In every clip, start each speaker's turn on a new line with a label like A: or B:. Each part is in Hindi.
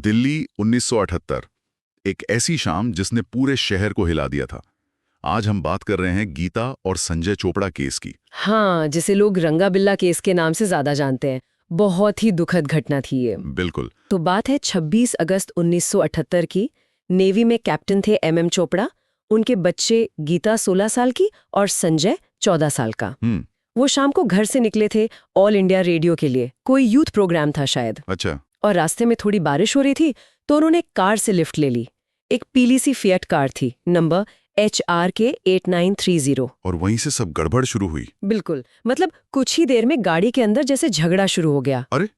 A: दिल्ली 1978, एक ऐसी शाम जिसने पूरे शहर को हिला दिया था। आज हम बात कर रहे हैं गीता और संजय चोपड़ा केस की।
B: हाँ, जिसे लोग रंगा बिल्ला केस के नाम से ज्यादा जानते हैं। बहुत ही दुखद घटना थी ये।
A: बिल्कुल।
B: तो बात है 26 अगस्त 1978 की। नेवी में कैप्टन थे एमएम चोपड़ा। उनके बच्चे गीता 16 साल की और संजय 14 साल का। वो शाम को घर से निकले थे ऑल इंडिया रेडियो के लिए। कोई यूथ प्रोग्राम था शायद।
A: अच्छा।
B: और रास्ते में थोड़ी बारिश हो रही थी तो उन्होंने कार से लिफ्ट ले ली। एक पीली सी फिएट कार थी, नंबर HRK 8930।
A: और वहीं से सब गड़बड़ शुरू हुई।
B: बिल्कुल, मतलब कुछ ही देर में गाड़ी के अंदर जैसे झगड़ा शुरू हो गया।
A: अरे,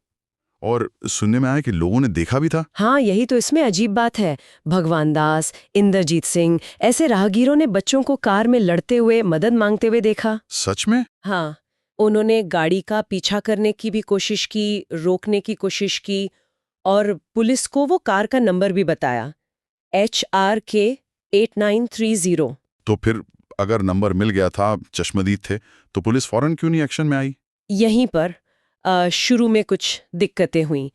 A: और सुनने में आया कि लोगों ने देखा भी था।
B: हाँ, यही तो इसमें अजीब बात है। भगवान दास, इंद्रजीत सिंह, ऐसे राहगीरों ने बच्चों को कार में लड़ते हुए, मदद मांगते हुए देखा।
A: सच में?
B: हाँ, उन्होंने गाड़ी का पीछा करने की भी कोशिश की, रोकने की कोशिश की, और पुलिस को वो कार का नंबर भी बताया, HRK 8930।
A: तो फिर अगर नंबर मिल गया था, चश्मदीद थे, तो पुलिस फौरन क्यों नहीं एक्शन में आई?
B: यहीं पर शुरू में कुछ दिक्कतें हुईं।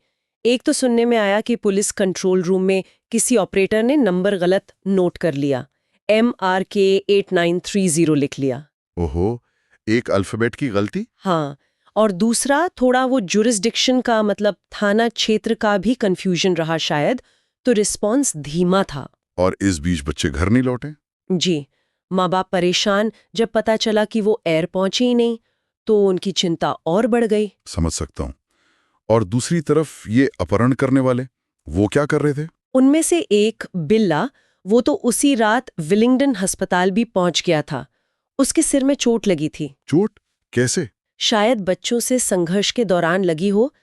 B: एक तो सुनने में आया कि पुलिस कंट्रोल रूम में किसी ऑपरेटर ने नंबर गलत नोट कर लिया, MRK 8930 लिख लिया।
A: ओहो, एक अल्फाबेट की गलती?
B: हाँ, और दूसरा थोड़ा वो जुरिस्डिक्शन का, मतलब थाना क्षेत्र का भी कंफ्यूजन रहा शायद, तो रिस्पॉन्स धीमा था।
A: और इस बीच बच्चे घर नहीं लौटे?
B: जी, माँ बाप परेशान। जब पता चला कि वो एयर पहुंचे ही नहीं तो उनकी चिंता और बढ़ गई।
A: समझ सकता हूँ। और दूसरी तरफ ये अपहरण करने वाले, वो क्या कर रहे थे?
B: उनमें से एक बिल्ला, वो तो उसी रात विलिंगडन अस्पताल भी पहुंच गया था। उसके सिर में चोट लगी थी।
A: चोट? कैसे?
B: शायद बच्चों से संघर्ष के दौरान लगी हो,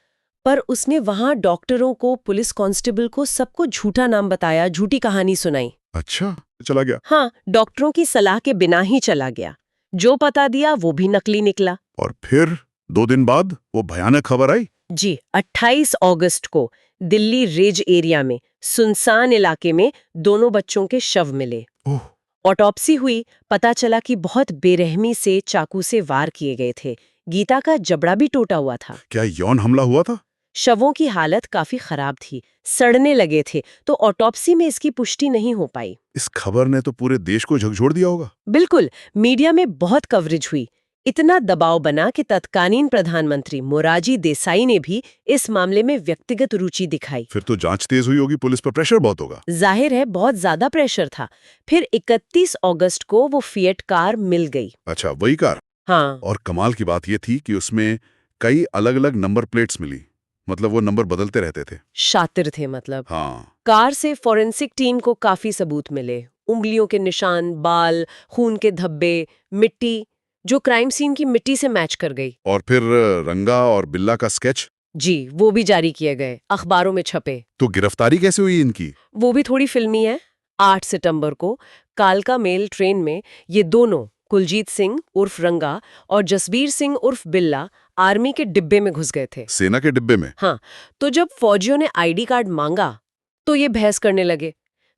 B: पर उसने वहां डॉक्टरों को, पुलिस कांस्टेबल को, सबको झूठा नाम बताया, झूठी कहानी सुनाई।
A: अच्छा, चला गया?
B: हाँ, डॉक्टरों की सलाह के बिना ही चला गया। जो पता दिया वो भी नकली निकला।
A: और फिर 2 दिन बाद वो भयानक खबर आई।
B: जी, 28 अगस्त को दिल्ली रेज एरिया में सुनसान इलाके में दोनों बच्चों के शव मिले।
A: ओह,
B: ऑटोप्सी हुई, पता चला कि बहुत बेरहमी से चाकू से वार किए गए थे। गीता का जबड़ा भी टूटा हुआ था।
A: क्या यौन हमला हुआ था?
B: शवों की हालत काफी खराब थी, सड़ने लगे थे, तो ऑटोप्सी में इसकी पुष्टि नहीं हो पाई।
A: इस खबर ने तो पूरे देश को झकझोर दिया होगा।
B: बिल्कुल, मीडिया में बहुत कवरेज हुई। इतना दबाव बना कि तत्कालीन प्रधानमंत्री मोरारजी देसाई ने भी इस मामले में व्यक्तिगत रुचि दिखाई।
A: फिर तो जांच तेज हुई होगी, पुलिस पर प्रेशर बहुत होगा।
B: जाहिर है, बहुत ज्यादा प्रेशर था। फिर 31 अगस्त को वो फिएट कार मिल गई।
A: अच्छा, वही कार?
B: हाँ,
A: और कमाल की बात ये थी कि उसमें कई अलग-अलग नंबर प्लेट्स मिली। मतलब वो नंबर बदलते रहते थे।
B: शातिर थे मतलब।
A: हाँ।
B: कार से फॉरेंसिक टीम को काफी सबूत मिले, उंगलियों के निशान, बाल, खून के धब्बे, मिट्टी, जो क्राइम सीन की मिट्टी से मैच कर गई।
A: और फिर रंगा और बिल्ला का स्केच?
B: जी, वो भी जारी किए गए, अखबारों में छपे।
A: तो गिरफ्तारी कैसे हुई इनकी?
B: वो भी थोड़ी फिल्मी है। 8 सितंबर को कालका मेल ट्रेन में ये दोनों, कुलजीत सिंह उर्फ रंगा और जसबीर सिंह उर्फ बिल्ला, आर्मी के डिब्बे में घुस गए थे।
A: सेना के डिब्बे में?
B: हाँ, तो जब फौजियों ने आईडी कार्ड मांगा तो ये बहस करने लगे।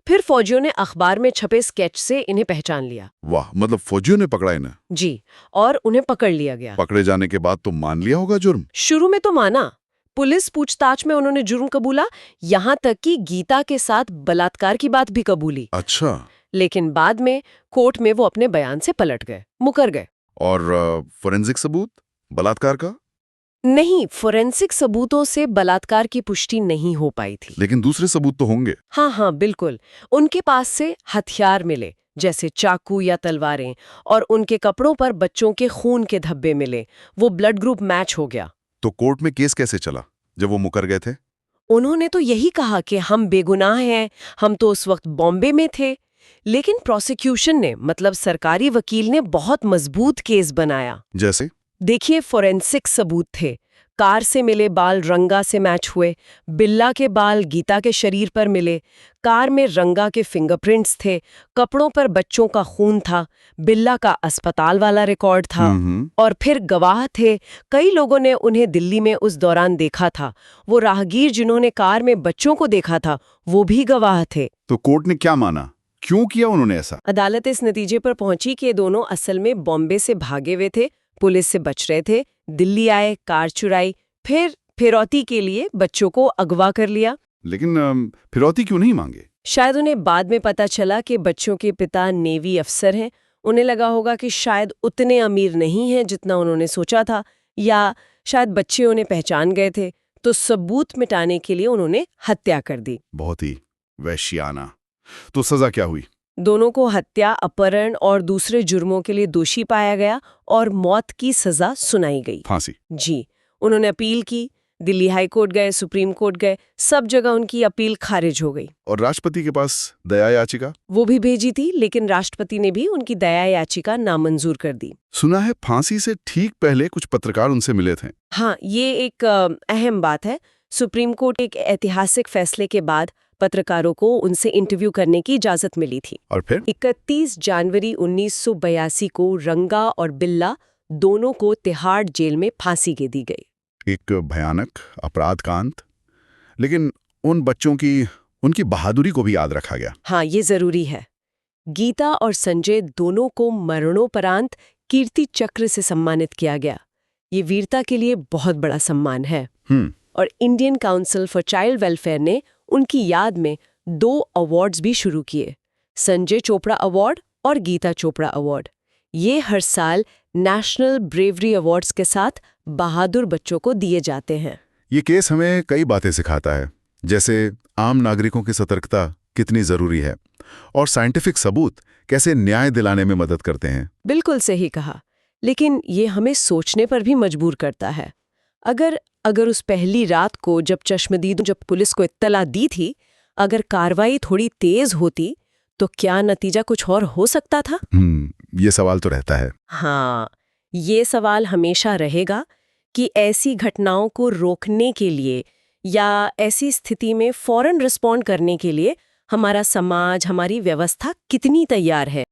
B: फिर फौजियों ने अखबार में छपे स्केच से इन्हें पहचान लिया।
A: वाह, मतलब फौजियों ने पकड़ा इन्हें?
B: जी, और उन्हें पकड़ लिया गया।
A: पकड़े जाने के बाद तो मान लिया होगा जुर्म?
B: शुरू में तो माना। पुलिस पूछताछ में उन्होंने जुर्म कबूला, यहाँ तक कि गीता के साथ बलात्कार की बात भी कबूली।
A: अच्छा।
B: लेकिन बाद में कोर्ट में वो अपने बयान से पलट गए, मुकर गए।
A: और फोरेंसिक सबूत बलात्कार का?
B: नहीं, फोरेंसिक सबूतों से बलात्कार की पुष्टि नहीं हो पाई थी।
A: लेकिन दूसरे सबूत तो होंगे।
B: हाँ, बिल्कुल। उनके पास से हथियार मिले, जैसे चाकू या तलवारें, और उनके कपड़ों पर बच्चों के खून के धब्बे मिले। वो ब्लड ग्रुप मैच हो गया।
A: तो कोर्ट में केस कैसे चला जब वो मुकर गए थे?
B: उन्होंने तो यही कहा कि हम बेगुनाह हैं, हम तो उस वक्त बॉम्बे में थे। लेकिन प्रोसिक्यूशन ने, मतलब सरकारी वकील ने, बहुत मजबूत केस बनाया।
A: जैसे?
B: देखिए, फोरेंसिक सबूत थे। कार से मिले बाल रंगा से मैच हुए, बिल्ला के बाल गीता के शरीर पर मिले, कार में रंगा के फिंगरप्रिंट्स थे, कपड़ों पर बच्चों का खून था, बिल्ला का अस्पताल वाला रिकॉर्ड था। और फिर गवाह थे, कई लोगों ने उन्हें दिल्ली में उस दौरान देखा था। वो राहगीर जिन्होंने कार में बच्चों को देखा था, वो भी गवाह थे।
A: तो कोर्ट ने क्या माना? क्यों किया उन्होंने ऐसा?
B: अदालत इस नतीजे पर पहुंची कि ये दोनों असल में बॉम्बे से भागे हुए थे, पुलिस से बच रहे थे, दिल्ली आए, कार चुराई, फिर फिरौती के लिए बच्चों को अगवा कर लिया।
C: लेकिन फिरौती क्यों नहीं मांगे?
B: शायद उन्हें बाद में पता चला कि बच्चों के पिता नेवी अफसर हैं। उन्हें लगा होगा कि शायद उतने अमीर नहीं हैं जितना उन्होंने सोचा था, या शायद बच्चे उन्हें पहचान गए थे, तो सबूत मिटाने के लिए उन्होंने हत्या कर दी।
C: बहुत ही वैश्याना। तो सजा क्या हुई?
B: दोनों को हत्या, अपहरण और दूसरे जुर्मों के लिए दोषी पाया गया और मौत की सजा सुनाई गई।
C: फांसी?
B: जी। उन्होंने अपील की, दिल्ली हाई कोर्ट गए, सुप्रीम कोर्ट गए, सब जगह उनकी अपील खारिज हो गई।
C: और राष्ट्रपति के पास दया याचिका?
B: वो भी भेजी थी, लेकिन राष्ट्रपति ने भी उनकी दया याचिका नामंजूर कर दी।
C: सुना है फांसी से ठीक पहले कुछ पत्रकार उनसे मिले थे।
B: हाँ, ये एक अहम बात है। सुप्रीम कोर्ट एक ऐतिहासिक फैसले के बाद पत्रकारों को उनसे इंटरव्यू करने की इजाजत मिली थी।
C: और फिर
B: 31 जनवरी 1982 को रंगा और बिल्ला दोनों को तिहाड़ जेल में फांसी दे दी गई।
C: एक भयानक अपराध कांड, लेकिन उन बच्चों की उनकी बहादुरी को भी याद रखा गया।
B: हाँ, ये जरूरी है। गीता और संजय दोनों को मरणोपरांत कीर्ति चक्र से सम्मानित किया गया। ये वीरता के लिए बहुत बड़ा सम्मान है। और Indian council for child welfare ने उनकी याद में 2 अवार्ड्स भी शुरू किए, संजय चोपड़ा अवार्ड और गीता चोपड़ा अवार्ड। ये हर साल नेशनल ब्रेवरी अवार्ड्स के साथ बहादुर बच्चों को दिए जाते हैं।
C: ये केस हमें कई बातें सिखाता है, जैसे आम नागरिकों की सतर्कता कितनी जरूरी है और साइंटिफिक सबूत कैसे न्याय दिलाने में मदद करते हैं।
B: बिल्कुल सही कहा, लेकिन ये हमें सोचने पर भी मजबूर करता है। अगर उस पहली रात को जब पुलिस को इत्तला दी थी, अगर कार्रवाई थोड़ी तेज होती तो क्या नतीजा कुछ और हो सकता था?
C: ये सवाल तो रहता है।
B: हाँ, ये सवाल हमेशा रहेगा कि ऐसी घटनाओं को रोकने के लिए या ऐसी स्थिति में फौरन रिस्पॉन्ड करने के लिए हमारा समाज, हमारी व्यवस्था कितनी तैयार है।